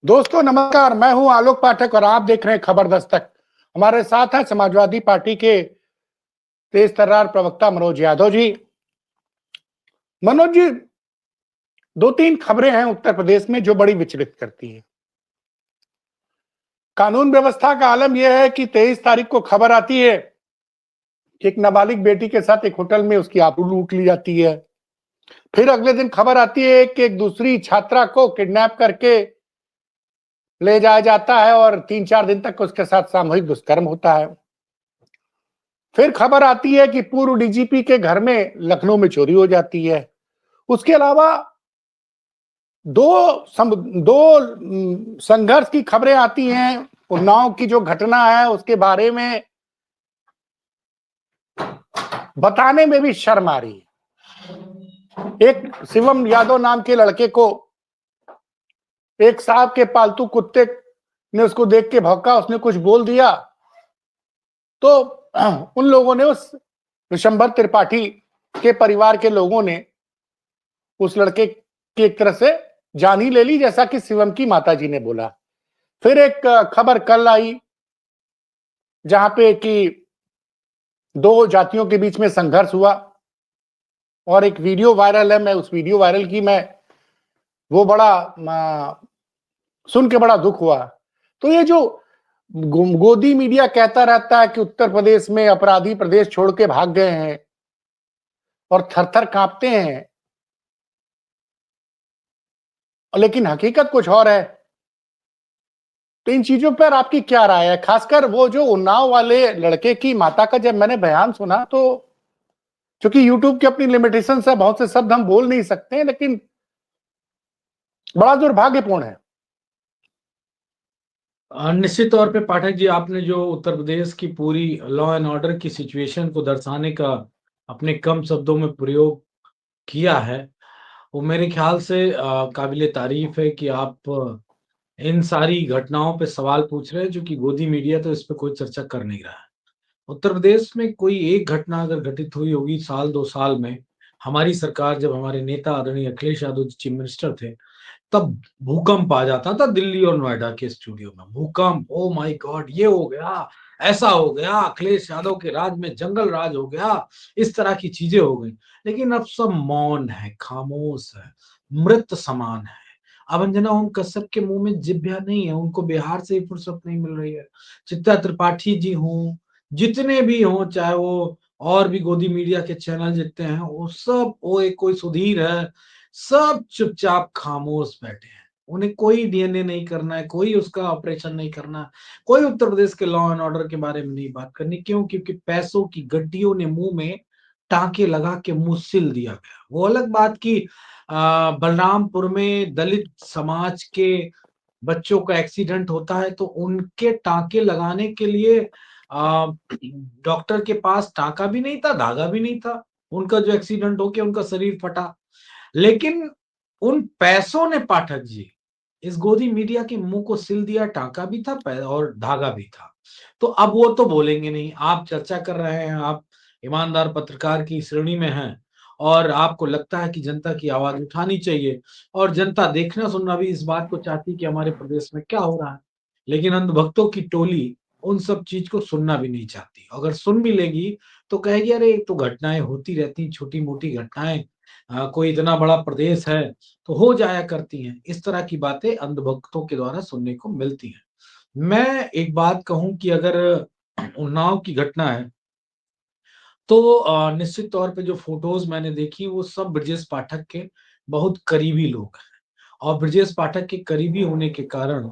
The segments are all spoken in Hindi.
दोस्तों नमस्कार, मैं हूं आलोक पाठक और आप देख रहे हैं खबर दस्तक। हमारे साथ हैं समाजवादी पार्टी के तेज तर्रार प्रवक्ता मनोज यादव जी। मनोज जी, दो तीन खबरें हैं उत्तर प्रदेश में जो बड़ी विचलित करती हैं। कानून व्यवस्था का आलम यह है कि 23 तारीख को खबर आती है कि एक नाबालिग बेटी के साथ एक होटल में उसकी आबरू लूट ली जाती है। फिर अगले दिन खबर आती है कि एक दूसरी छात्रा को किडनैप करके ले जाया जाता है और 3-4 दिन तक उसके साथ सामूहिक दुष्कर्म होता है। फिर खबर आती है कि पूर्व डीजीपी के घर में लखनऊ में चोरी हो जाती है। उसके अलावा दो संघर्ष की खबरें आती हैं। उन्नाव की जो घटना है उसके बारे में बताने में भी शर्म आ रही है। एक शिवम यादव नाम के लड़के को एक साहब के पालतू कुत्ते ने उसको देख के भौंका, उसने कुछ बोल दिया तो उन लोगों ने, उस विशंबर त्रिपाठी के परिवार के लोगों ने उस लड़के की एक तरह से जान ही ले ली, जैसा कि शिवम की माताजी ने बोला। फिर एक खबर कल आई जहां पे कि दो जातियों के बीच में संघर्ष हुआ और एक वीडियो वायरल है। मैं उस वीडियो वायरल की मैं वो बड़ा सुन के बड़ा दुख हुआ। तो ये जो गोदी मीडिया कहता रहता है कि उत्तर प्रदेश में अपराधी प्रदेश छोड़ के भाग गए हैं और थर-थर कांपते हैं, लेकिन हकीकत कुछ और है। तो इन चीजों पर आपकी क्या राय है? खासकर वो जो उन्नाव वाले लड़के की माता का जब मैंने बयान सुना तो, क्योंकि यूट्यूब की अपनी लिमिटेशन है, बहुत से शब्द हम बोल नहीं सकते, लेकिन बड़ा दुर्भाग्यपूर्ण है। निश्चित तौर पे पाठक जी, आपने जो उत्तर प्रदेश की पूरी लॉ एंड ऑर्डर की सिचुएशन को दर्शाने का अपने कम शब्दों में प्रयोग किया है, वो मेरे ख्याल से काबिले तारीफ है कि आप इन सारी घटनाओं पे सवाल पूछ रहे हैं, जो कि गोदी मीडिया तो इस पे कोई चर्चा कर नहीं रहा है। उत्तर प्रदेश में कोई एक घटना अगर घटित हुई होगी साल 2 साल में, हमारी सरकार जब हमारे नेता आदरणीय अखिलेश यादव जी चीफ मिनिस्टर थे, तब भूकंप आ जाता था दिल्ली और नोएडा के स्टूडियो में। भूकंप, ओ माय गॉड, ये हो गया, ऐसा हो गया, अखिलेश यादव के राज में जंगल राज हो गया, इस तरह की चीजें हो गई। लेकिन अब सब मौन है, खामोश है, मृत समान है। अब अंजना ओम कश्यप के मुंह में जिभ्या नहीं है, उनको बिहार से ही फुर्सत नहीं मिल रही है। चित्रा त्रिपाठी जी हों, जितने भी हों, चाहे वो और भी गोदी मीडिया के चैनल जितने हैं, वो सब, वो एक कोई सुधीर है, सब चुपचाप खामोश बैठे हैं। उन्हें कोई डीएनए नहीं करना है, कोई उसका ऑपरेशन नहीं करना है, कोई उत्तर प्रदेश के लॉ एंड ऑर्डर के बारे में नहीं बात करनी। क्यों? क्योंकि पैसों की गड्डियों ने मुंह में टांके लगा के मुंह सिल दिया गया। वो अलग बात की बलरामपुर में दलित समाज के बच्चों का एक्सीडेंट होता है तो उनके टांके लगाने के लिए डॉक्टर के पास टांका भी नहीं था, धागा भी नहीं था। उनका जो एक्सीडेंट होके उनका शरीर फटा। लेकिन उन पैसों ने पाठक जी इस गोदी मीडिया के मुंह को सिल दिया। टांका भी था और धागा भी था। तो अब वो तो बोलेंगे नहीं। आप चर्चा कर रहे हैं, आप ईमानदार पत्रकार की श्रेणी में हैं और आपको लगता है कि जनता की आवाज उठानी चाहिए और जनता देखना सुनना भी इस बात को चाहती कि हमारे प्रदेश में क्या हो रहा है। लेकिन अंधभक्तों की टोली उन सब चीज को सुनना भी नहीं चाहती। अगर सुन भी लेगी तो कहेगी अरे तो घटनाएं होती रहती, छोटी मोटी घटनाएं, कोई इतना बड़ा प्रदेश है तो हो जाया करती हैं। इस तरह की बातें अंधभक्तों के द्वारा सुनने को मिलती हैं। मैं एक बात कहूं कि अगर उन्नाव की घटना है तो निश्चित तौर पे जो फोटोज मैंने देखी वो सब ब्रजेश पाठक के बहुत करीबी लोग हैं और ब्रजेश पाठक के करीबी होने के कारण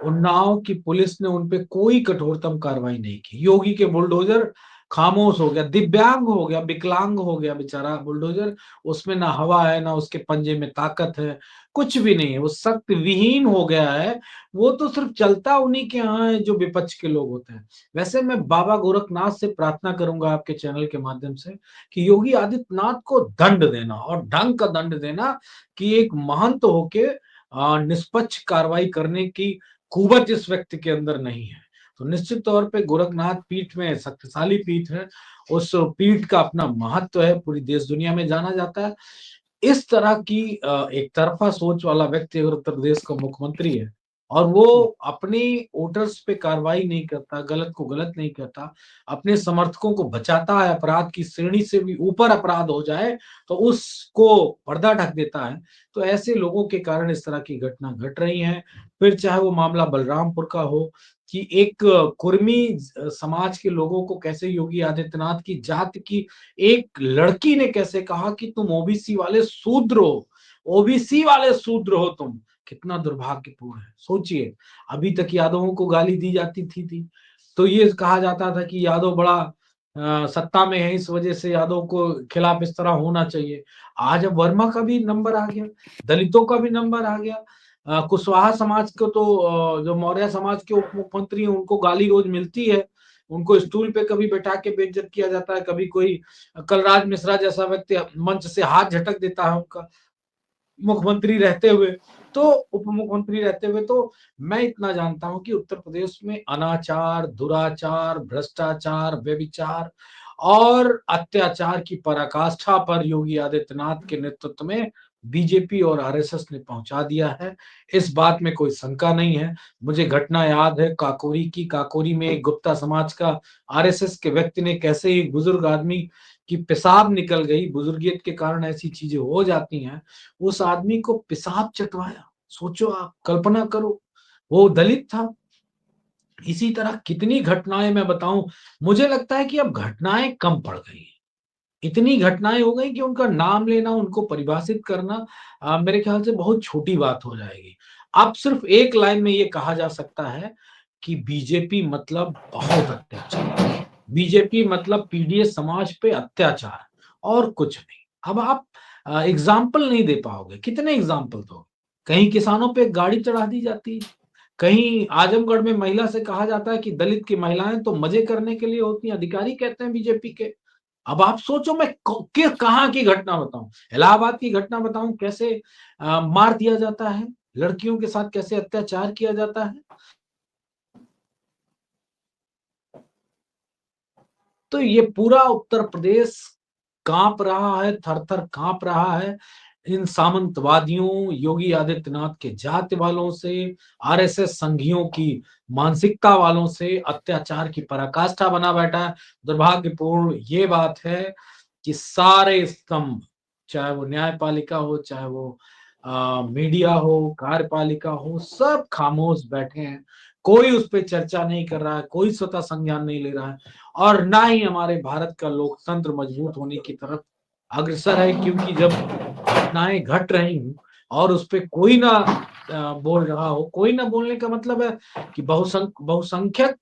उन्नाव की पुलिस ने उन पे कोई कठोरतम कार्रवाई नहीं की। योगी के बुलडोजर खामोश हो गया, दिव्यांग हो गया, विकलांग हो गया बेचारा बुलडोजर। उसमें ना हवा है, ना उसके पंजे में ताकत है, कुछ भी नहीं है, वो शक्ति विहीन हो गया है। वो तो सिर्फ चलता उन्हीं के यहाँ है जो विपक्ष के लोग होते हैं। वैसे मैं बाबा गोरखनाथ से प्रार्थना करूंगा आपके चैनल के माध्यम से कि योगी आदित्यनाथ को दंड देना और ढंग का दंड देना कि एक महंत होके निष्पक्ष कार्रवाई करने की कुवत इस व्यक्ति के अंदर नहीं है। तो निश्चित तौर पे गोरखनाथ पीठ में शक्तिशाली पीठ है, उस पीठ का अपना महत्व है, पूरी देश दुनिया में जाना जाता है। इस तरह की एक तरफा सोच वाला व्यक्ति अगर उत्तर प्रदेश का मुख्यमंत्री है और वो अपने वोटर्स पे कार्रवाई नहीं करता, गलत को गलत नहीं कहता, अपने समर्थकों को बचाता है, अपराध की श्रेणी से भी ऊपर अपराध हो जाए तो उसको पर्दा ढक देता है। तो ऐसे लोगों के कारण इस तरह की घटना घट रही हैं। फिर चाहे वो मामला बलरामपुर का हो कि एक कुर्मी समाज के लोगों को कैसे योगी आदित्यनाथ की जात की एक लड़की ने कैसे कहा कि तुम ओबीसी वाले शूद्र हो, ओबीसी वाले शूद्र हो तुम। कितना दुर्भाग्यपूर्ण है, सोचिए। अभी तक यादवों को गाली दी जाती थी। तो ये कहा जाता था कि यादव बड़ा सत्ता में है, इस वजह से यादव को खिलाफ इस तरह होना चाहिए। आज अब वर्मा का भी नंबर आ गया, दलितों का भी नंबर आ गया। कुशवाहा समाज को तो जो मौर्य समाज के उप मुख्यमंत्री हैं उनको गाली रोज मिलती है। उनको स्टूल पे कभी बैठा के बेइज्जत किया जाता है, कभी कोई कलराज मिश्रा जैसा व्यक्ति मंच से हाथ झटक देता है उनका मुख्यमंत्री रहते हुए, तो उप मुख्यमंत्री रहते हुए। तो मैं इतना जानता हूं कि उत्तर प्रदेश में अनाचार, दुराचार, भ्रष्टाचार, व्यभिचार और अत्याचार की पराकाष्ठा पर योगी आदित्यनाथ के नेतृत्व में बीजेपी और आरएसएस ने पहुंचा दिया है। इस बात में कोई शंका नहीं है। मुझे घटना याद है काकोरी की। काकोरी में एक गुप्ता समाज का आरएसएस के व्यक्ति ने कैसे एक बुजुर्ग आदमी की पेशाब निकल गई, बुजुर्गियत के कारण ऐसी चीजें हो जाती हैं, उस आदमी को पेशाब चटवाया। सोचो, आप कल्पना करो, वो दलित था। इसी तरह कितनी घटनाएं मैं बताऊं। मुझे लगता है कि अब घटनाएं कम पड़ गई हैं। इतनी घटनाएं हो गई कि उनका नाम लेना, उनको परिभाषित करना मेरे ख्याल से बहुत छोटी बात हो जाएगी। अब सिर्फ एक लाइन में ये कहा जा सकता है कि बीजेपी मतलब बहुत अत्याचार, बीजेपी मतलब पीडीएस समाज पे अत्याचार, और कुछ नहीं। अब आप एग्जाम्पल नहीं दे पाओगे, कितने एग्जाम्पल दो। कहीं किसानों पे गाड़ी चढ़ा दी जाती है, कहीं आजमगढ़ में महिला से कहा जाता है कि दलित की महिलाएं तो मजे करने के लिए होती हैं, अधिकारी कहते हैं बीजेपी के। अब आप सोचो, मैं कहाँ की घटना बताऊं, इलाहाबाद की घटना बताऊं, कैसे मार दिया जाता है, लड़कियों के साथ कैसे अत्याचार किया जाता है। तो ये पूरा उत्तर प्रदेश कांप रहा है, थर-थर कांप रहा है इन सामंतवादियों, योगी आदित्यनाथ के जाति वालों से, आरएसएस संघियों की मानसिकता वालों से। अत्याचार की पराकाष्ठा बना बैठा है। दुर्भाग्यपूर्ण ये बात है कि सारे स्तंभ, चाहे वो न्यायपालिका हो, चाहे वो मीडिया हो, कार्यपालिका हो, सब खामोश बैठे हैं। कोई उस पे चर्चा नहीं कर रहा है, कोई स्वतः संज्ञान नहीं ले रहा है, और ना ही हमारे भारत का लोकतंत्र मजबूत होने की तरफ अग्रसर है। क्योंकि जब घटनाएं घट रही हूँ और उस पे कोई ना बोल रहा हो, कोई ना बोलने का मतलब है कि बहुसंख्यक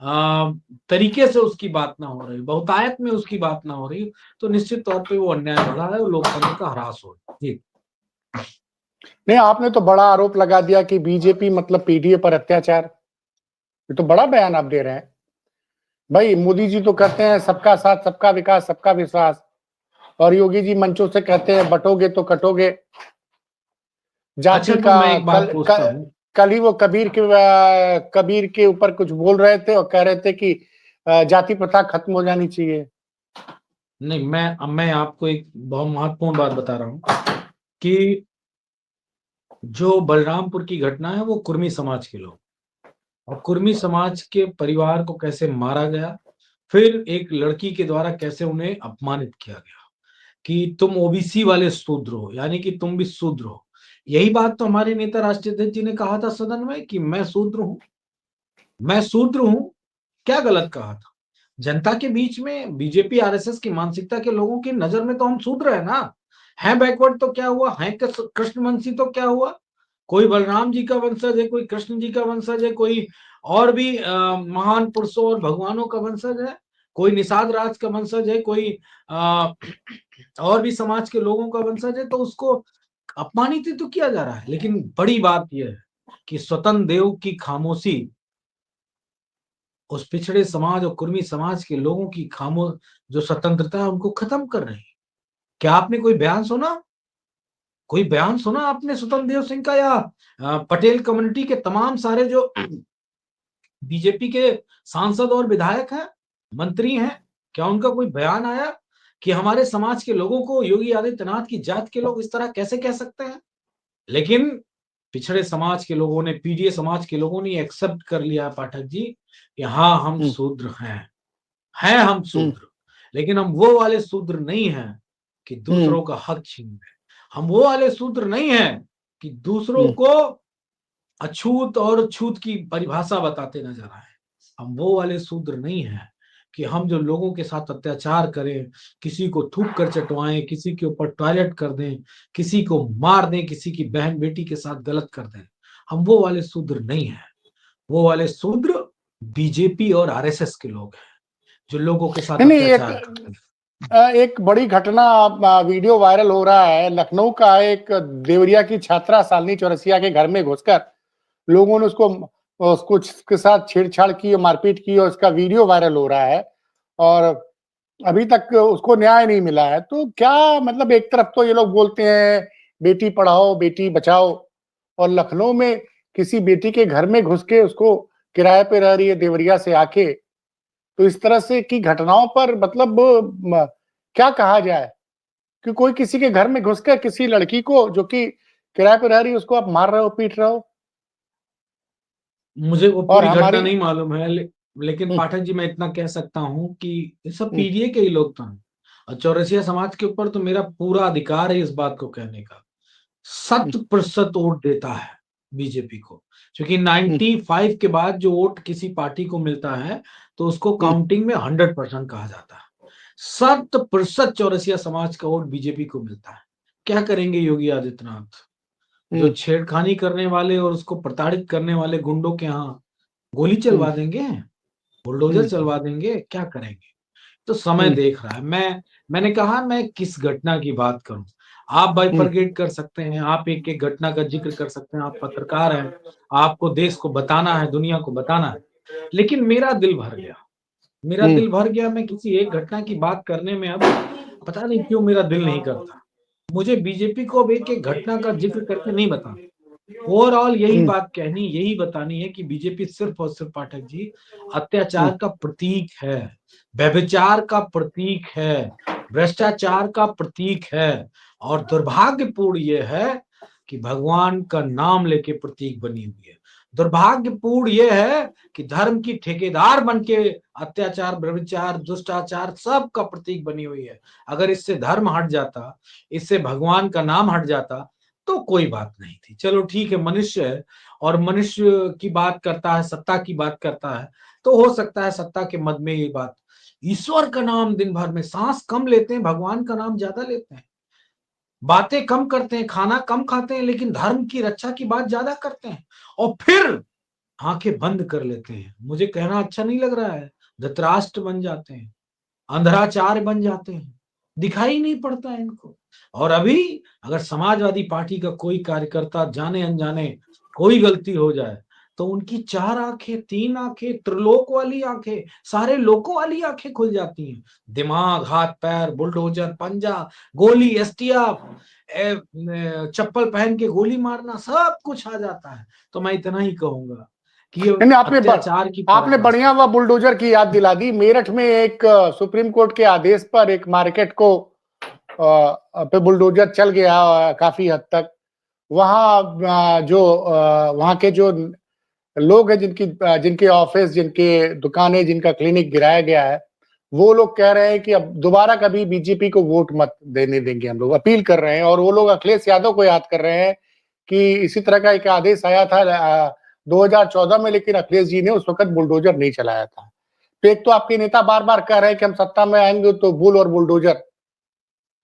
अ, तरीके से उसकी बात ना हो रही, बहुतायत में उसकी बात ना हो रही, तो निश्चित तौर पे वो अन्याय बढ़ा है और लोकतंत्र का ह्रास हो रहा है। जी। नहीं, आपने तो बड़ा आरोप लगा दिया कि बीजेपी मतलब पीडीए पर अत्याचार। ये तो बड़ा बयान आप दे रहे हैं भाई। मोदी जी तो कहते हैं सबका साथ, सबका विकास, सबका विश्वास, और योगी जी मंचों से कहते हैं बटोगे तो कटोगे। अच्छा, जाति तो का मैं एक बात पूछता हूँ। कल ही वो कबीर के ऊपर कुछ बोल रहे थे और कह रहे थे कि जाति प्रथा खत्म हो जानी चाहिए। नहीं, मैं आपको एक बहुत महत्वपूर्ण बात बता रहा हूँ कि जो बलरामपुर की घटना है वो कुर्मी समाज के लोग, और कुर्मी समाज के परिवार को कैसे मारा गया, फिर एक लड़की के द्वारा कैसे उन्हें अपमानित किया गया कि तुम ओबीसी वाले शूद्र हो, यानी कि तुम भी शूद्र हो। यही बात तो हमारे नेता राष्ट्रीय अध्यक्ष जी ने कहा था सदन में कि मैं शूद्र हूं, मैं शूद्र हूं। क्या गलत कहा था? जनता के बीच में बीजेपी आरएसएस की मानसिकता के लोगों की नजर में तो हम शूद्र है ना। है बैकवर्ड तो क्या हुआ, है कृष्णवंशी तो क्या हुआ। कोई बलराम जी का वंशज है, कोई कृष्ण जी का वंशज है, कोई और भी महान पुरुषों और भगवानों का वंशज है, कोई निषाद राज का वंशज है, कोई आ, और भी समाज के लोगों का वंशज है, तो उसको अपमानित ही तो किया जा रहा है। लेकिन बड़ी बात यह है कि स्वतंत्र देव की खामोशी उस पिछड़े समाज और कुर्मी समाज के लोगों की जो स्वतंत्रता है उनको खत्म कर रही है। क्या आपने कोई बयान सुना? कोई बयान सुना आपने स्वतंत्र देव सिंह का, या पटेल कम्युनिटी के तमाम सारे जो बीजेपी के सांसद और विधायक हैं, मंत्री हैं, क्या उनका कोई बयान आया कि हमारे समाज के लोगों को योगी आदित्यनाथ की जात के लोग इस तरह कैसे कह सकते हैं? लेकिन पिछड़े समाज के लोगों ने, पीडीए समाज के लोगों ने एक्सेप्ट कर लिया है पाठक जी कि हाँ हम हम्म, शूद्र हैं हम हम्म, शूद्र, लेकिन हम वो वाले शूद्र नहीं हैं कि हम्म, दूसरों का हक छीन रहे। हम वो वाले शूद्र नहीं हैं कि दूसरों हम्म, को अछूत और छूत की परिभाषा बताते नजर आए। हम वो वाले शूद्र नहीं हैं कि हम जो लोगों के साथ अत्याचार करें, किसी को थूक कर चटवाएं, किसी के ऊपर टॉयलेट कर दें, किसी को मार दें, किसी की बहन बेटी के साथ गलत कर दें। हम वो वाले शूद्र नहीं हैं। वो वाले शूद्र बीजेपी और आरएसएस के लोग हैं जो लोगों के साथ नहीं नहीं, एक अत्याचार करते हैं। एक बड़ी घटना वीडियो वायरल हो रहा है लखनऊ का। एक देवरिया की छात्रा शालिनी चौरसिया के घर में घुसकर लोगों ने उसको उसके साथ छेड़छाड़ की और मारपीट की, और उसका वीडियो वायरल हो रहा है। और अभी तक उसको न्याय नहीं मिला है। तो क्या मतलब, एक तरफ तो ये लोग बोलते हैं बेटी पढ़ाओ बेटी बचाओ, और लखनऊ में किसी बेटी के घर में घुस के उसको किराए पे रह रही है देवरिया से आके। तो इस तरह से की घटनाओं पर मतलब क्या कहा जाए कि कोई किसी के घर में घुस कर किसी लड़की को जो कि किराए पे रह रही है उसको आप मार रहे हो, पीट रहे हो। मुझे वो और पूरी घटना हमारी नहीं मालूम है, लेकिन हम्म, पाठक जी मैं इतना कह सकता हूँ कि ये सब हम्म, पीडीए के ही लोग तो हैं। और चौरसिया समाज के ऊपर तो मेरा पूरा अधिकार है इस बात को कहने का। हम्म, 100% वोट देता है बीजेपी को, क्योंकि हम्म, 95 के बाद जो वोट किसी पार्टी को मिलता है तो उसको हम्म, काउंटिंग में 100% कहा जाता है। 100% चौरसिया समाज का वोट बीजेपी को मिलता है। क्या करेंगे योगी आदित्यनाथ? जो हम्म, छेड़खानी करने वाले और उसको प्रताड़ित करने वाले गुंडों के यहाँ गोली हम्म, चलवा देंगे, बुलडोजर हम्म, चलवा देंगे, क्या करेंगे? तो समय हम्म, देख रहा है। मैंने कहा मैं किस घटना की बात करूं। आप हम्म, बाइफरगेट कर सकते हैं, आप एक एक घटना का जिक्र कर सकते हैं, आप पत्रकार हैं, आपको देश को बताना है, दुनिया को बताना है। लेकिन मेरा दिल भर गया, मेरा हम्म, दिल भर गया। मैं किसी एक घटना की बात करने में अब पता नहीं क्यों मेरा दिल नहीं करता। मुझे बीजेपी को अब एक एक घटना का जिक्र करके नहीं बताना। ओवरऑल यही हम्म, बात कहनी, यही बतानी है कि बीजेपी सिर्फ और सिर्फ पाठक जी हम्म, अत्याचार का प्रतीक है, व्यभिचार का प्रतीक है, भ्रष्टाचार का प्रतीक है। और दुर्भाग्यपूर्ण यह है कि भगवान का नाम लेके प्रतीक बनी हुई है। दुर्भाग्यपूर्ण यह है कि धर्म की ठेकेदार बन के अत्याचार, व्यभिचार, दुष्टाचार सब का प्रतीक बनी हुई है। अगर इससे धर्म हट जाता, इससे भगवान का नाम हट जाता तो कोई बात नहीं थी। चलो ठीक है, मनुष्य है और मनुष्य की बात करता है, सत्ता की बात करता है, तो हो सकता है सत्ता के मद में ये बात। ईश्वर का नाम दिन भर में सांस कम लेते हैं, भगवान का नाम ज्यादा लेते हैं, बातें कम करते हैं, खाना कम खाते हैं, लेकिन धर्म की रक्षा की बात ज्यादा करते हैं। और फिर आंखें बंद कर लेते हैं। मुझे कहना अच्छा नहीं लग रहा है, धृतराष्ट्र बन जाते हैं, अंधराचार्य बन जाते हैं, दिखाई नहीं पड़ता है इनको। और अभी अगर समाजवादी पार्टी का कोई कार्यकर्ता जाने अनजाने कोई गलती हो जाए तो उनकी 4 आंखें, 3 आंखें, त्रिलोक वाली आंखें, सारे लोकों वाली आंखें खुल जाती हैं। दिमाग, हाथ पैर, बुलडोजर, पंजा, गोली, एसटीएफ, चप्पल पहन के गोली मारना, सब कुछ आ जाता है। तो मैं इतना ही कहूंगा कि ये नहीं, अत्याचार की आपने बढ़िया परिभाषा। वह बुलडोजर की याद दिला दी। मेरठ में एक सुप्रीम कोर्ट के आदेश पर एक मार्केट को पे बुलडोजर चल गया काफी हद तक। वहाँ वहाँ के जो लोग हैं जिनके ऑफिस, जिनके दुकानें, जिनका क्लिनिक गिराया गया है, वो लोग कह रहे हैं कि अब दोबारा कभी बीजेपी को वोट मत देने देंगे। हम लोग अपील कर रहे हैं, और वो लोग अखिलेश यादव को याद कर रहे हैं कि इसी तरह का एक आदेश आया था 2014 में, लेकिन अखिलेश जी ने उस वक्त बुलडोजर नहीं चलाया था। तो एक तो आपके नेता बार बार कह रहे हैं कि हम सत्ता में आएंगे तो बुल और बुलडोजर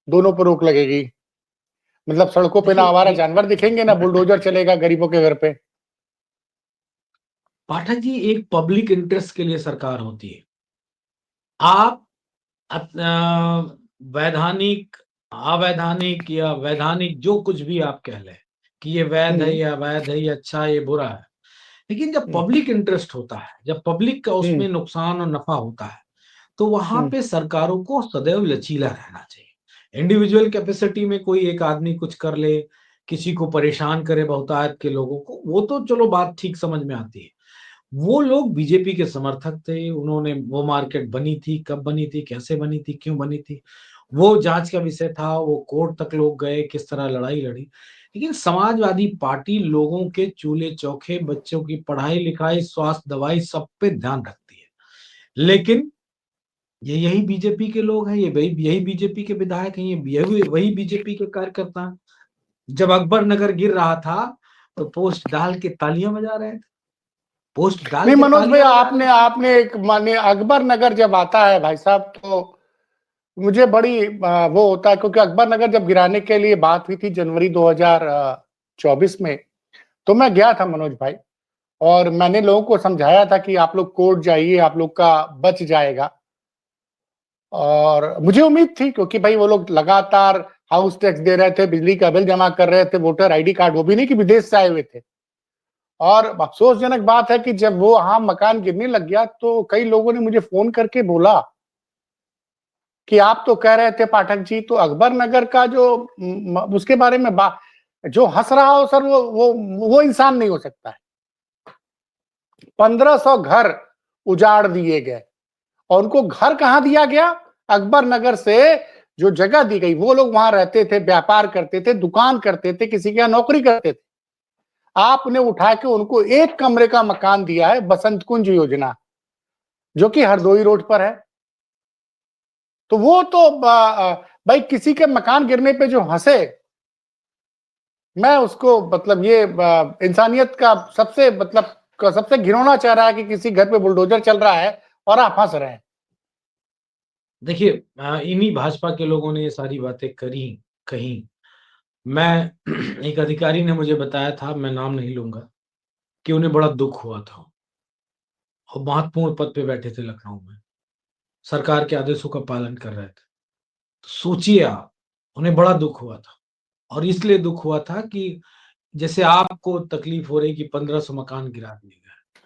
दोनों पर रोक लगेगी। मतलब सड़कों पे ना देखिए हमारा एक जानवर दिखेंगे, ना बुलडोजर चलेगा गरीबों के घर पे। पाठक जी, एक पब्लिक इंटरेस्ट के लिए सरकार होती है। आप वैधानिक, अवैधानिक या वैधानिक जो कुछ भी आप कह लें कि ये वैध है हम्म, या अवैध है, ये अच्छा है ये बुरा है, लेकिन जब हम्म, पब्लिक इंटरेस्ट होता है, जब पब्लिक का हम्म, उसमें नुकसान और नफा होता है, तो वहां हम्म, पे सरकारों को सदैव लचीला रहना चाहिए। इंडिविजुअल कैपेसिटी में कोई एक आदमी कुछ कर ले, किसी को परेशान करे बहुतायत के लोगों को, वो तो चलो बात ठीक समझ में आती है। वो लोग बीजेपी के समर्थक थे, उन्होंने, वो मार्केट बनी थी, कब बनी थी, कैसे बनी थी, क्यों बनी थी, वो जांच का विषय था, वो कोर्ट तक लोग गए, किस तरह लड़ाई लड़ी। लेकिन समाजवादी पार्टी लोगों के चूल्हे चौखे, बच्चों की पढ़ाई लिखाई, स्वास्थ्य, दवाई सब पे ध्यान रखती है। लेकिन ये यही बीजेपी के लोग हैं, ये वही यही बीजेपी के विधायक हैं, ये यही वही बीजेपी के कार्यकर्ता हैं। जब अकबर नगर गिर रहा था तो पोस्ट डाल के तालियां बजा रहे थे, पोस्ट डाल नहीं के मनोज भाई, तालियां बजा रहे आपने आपने एक माने अकबर नगर जब आता है भाई साहब, तो मुझे बड़ी वो होता है, क्योंकि अकबर नगर जब गिराने के लिए बात हुई थी जनवरी 2024 में, तो मैं गया था मनोज भाई, और मैंने लोगों को समझाया था कि आप लोग कोर्ट जाइए, आप लोग का बच जाएगा। और मुझे उम्मीद थी, क्योंकि भाई वो लोग लगातार हाउस टैक्स दे रहे थे, बिजली का बिल जमा कर रहे थे, वोटर आईडी कार्ड, वो भी नहीं कि विदेश से आए हुए थे। और अफसोसजनक बात है कि जब वो वहां मकान गिरने लग गया, तो कई लोगों ने मुझे फोन करके बोला कि आप तो कह रहे थे पाठक जी, तो अकबर नगर का जो उसके बारे में जो हंस रहा हो सर, वो इंसान नहीं हो सकता है। 1500 घर उजाड़ दिए गए, और उनको घर कहां दिया गया? अकबर नगर से जो जगह दी गई, वो लोग वहां रहते थे, व्यापार करते थे, दुकान करते थे, किसी के यहां नौकरी करते थे। आपने उठा के उनको एक कमरे का मकान दिया है, बसंत कुंज योजना, जो कि हरदोई रोड पर है। तो वो तो भाई किसी के मकान गिरने पे जो हंसे, मैं उसको मतलब ये इंसानियत का सबसे घिनौना चेहरा है कि किसी घर पे बुलडोजर चल रहा है और आप हंस रहे हैं। देखिए इन्हीं भाजपा के लोगों ने ये सारी बातें कही। मैं एक अधिकारी ने मुझे बताया था, मैं नाम नहीं लूंगा, कि उन्हें बड़ा दुख हुआ था और महत्वपूर्ण पद पे बैठे थे लखनऊ में, सरकार के आदेशों का पालन कर रहे थे। तो सोचिए आप, उन्हें बड़ा दुख हुआ था, और इसलिए दुख हुआ था कि जैसे आपको तकलीफ हो रही कि 1500 मकान गिरा दिए गए।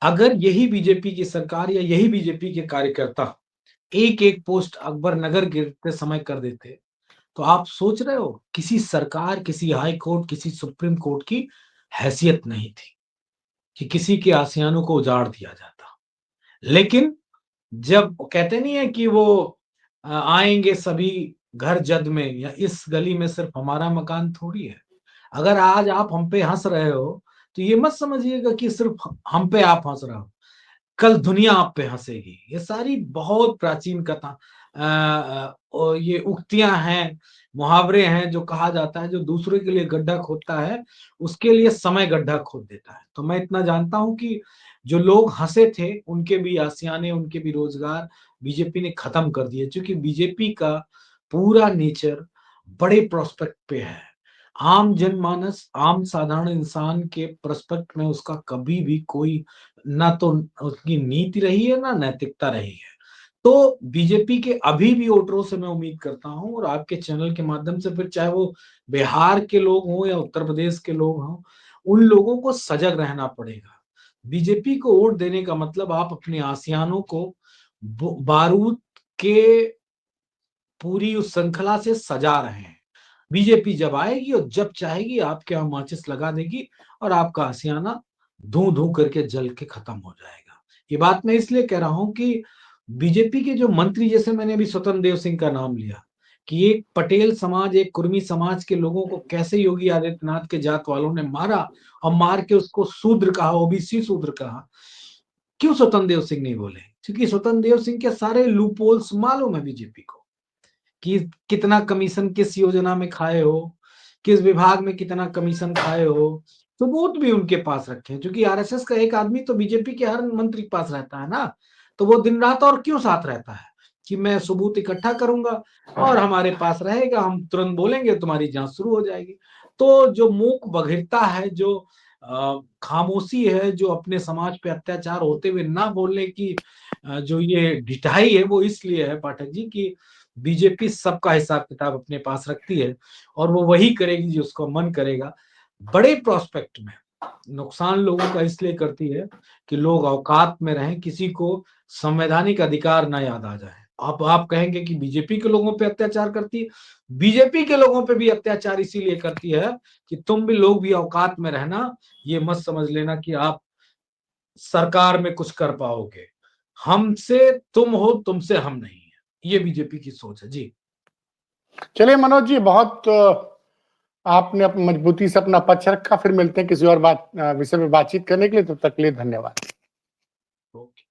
अगर यही बीजेपी की सरकार या यही बीजेपी के कार्यकर्ता एक-एक पोस्ट अकबर नगर गिरते समय कर देते, तो आप सोच रहे हो किसी सरकार, किसी हाई कोर्ट, किसी सुप्रीम कोर्ट की हैसियत नहीं थी कि किसी के आशियानों को उजाड़ दिया जाता। लेकिन जब वो कहते नहीं है कि वो आएँगे सभी घर जद में, या इस गली में सिर्फ हमारा मकान थोड़ी है। अगर आज आप हम पे हँस रहे हो, तो ये मत समझिएगा कि सिर्फ हम पे आप हँस रहे हो। कल दुनिया आप पे हँसेगी। ये सारी बहुत प्राचीन कथा और ये उक्तियाँ हैं, मुहावरे हैं, जो कहा जाता है, जो दूसरे के लिए गड्ढा खोदता है, उसके लिए समय गड्ढा खोद देता है। तो मैं इतना जानता हूँ कि जो लोग हँसे थे, उनके भी आशियाने, उनके भी रोज़गार बीजेपी ने खत्म कर दिए, क्योंकि बीजेपी का पूरा नेचर बड़े प्रोस्पेक्ट पे है। आम जनमानस, आम साधारण इंसान के प्रोस्पेक्ट में उसका कभी भी कोई ना तो उसकी नीति रही है, ना नैतिकता रही है। तो बीजेपी के अभी भी वोटरों से मैं उम्मीद करता हूँ, और आपके चैनल के माध्यम से, फिर चाहे वो बिहार के लोग हों या उत्तर प्रदेश के लोग हों, उन लोगों को सजग रहना पड़ेगा। बीजेपी को वोट देने का मतलब आप अपने आशियानों को बारूद के पूरी उस श्रृंखला से सजा रहे हैं। बीजेपी जब आएगी और जब चाहेगी आपके यहाँ माचिस लगा देगी, और आपका आशियाना धू-धू करके जल के खत्म हो जाएगा। ये बात मैं इसलिए कह रहा हूँ कि बीजेपी के जो मंत्री, जैसे मैंने अभी स्वतंत्र देव सिंह का नाम लिया, कि एक पटेल समाज, एक कुर्मी समाज के लोगों को कैसे योगी आदित्यनाथ के जात वालों ने मारा, और मार के उसको शूद्र कहा, ओबीसी शूद्र कहा। क्यों स्वतंत्र देव सिंह नहीं बोले? क्योंकि स्वतंत्र देव सिंह के सारे लूप होल्स मालूम है बीजेपी को, कि कितना कमीशन किस योजना में खाए हो, किस विभाग में कितना कमीशन खाए हो, सबूत भी उनके पास रखे हैं। क्योंकि आरएसएस का एक आदमी तो बीजेपी के हर मंत्री के पास रहता है ना, तो वो दिन रात और क्यों साथ रहता है कि मैं सबूत इकट्ठा करूंगा और हमारे पास रहेगा, हम तुरंत बोलेंगे, तुम्हारी जांच शुरू हो जाएगी। तो जो मूक बधिरता है, जो खामोशी है, जो अपने समाज पे अत्याचार होते हुए ना बोलने की जो ये ढिठाई है, वो इसलिए है पाठक जी कि बीजेपी सबका हिसाब-किताब अपने पास रखती है, और वो वही करेगी जो उसका मन करेगा। बड़े प्रोस्पेक्ट में नुकसान लोगों का इसलिए करती है कि लोग औकात में रहें, किसी को संवैधानिक अधिकार ना याद आ जाए। अब आप कहेंगे कि बीजेपी के लोगों पे अत्याचार करती है। बीजेपी के लोगों पे भी अत्याचार इसीलिए करती है कि तुम भी लोग भी औकात में रहना, ये मत समझ लेना कि आप सरकार में कुछ कर पाओगे। हमसे तुम हो, तुमसे हम नहीं है। ये बीजेपी की सोच है। जी। चलिए मनोज जी, बहुत आपने अपनी मजबूती से अपना पक्ष रखा। फिर मिलते हैं किसी और विषय में बातचीत करने के लिए। तब तक के लिए धन्यवाद। ओके।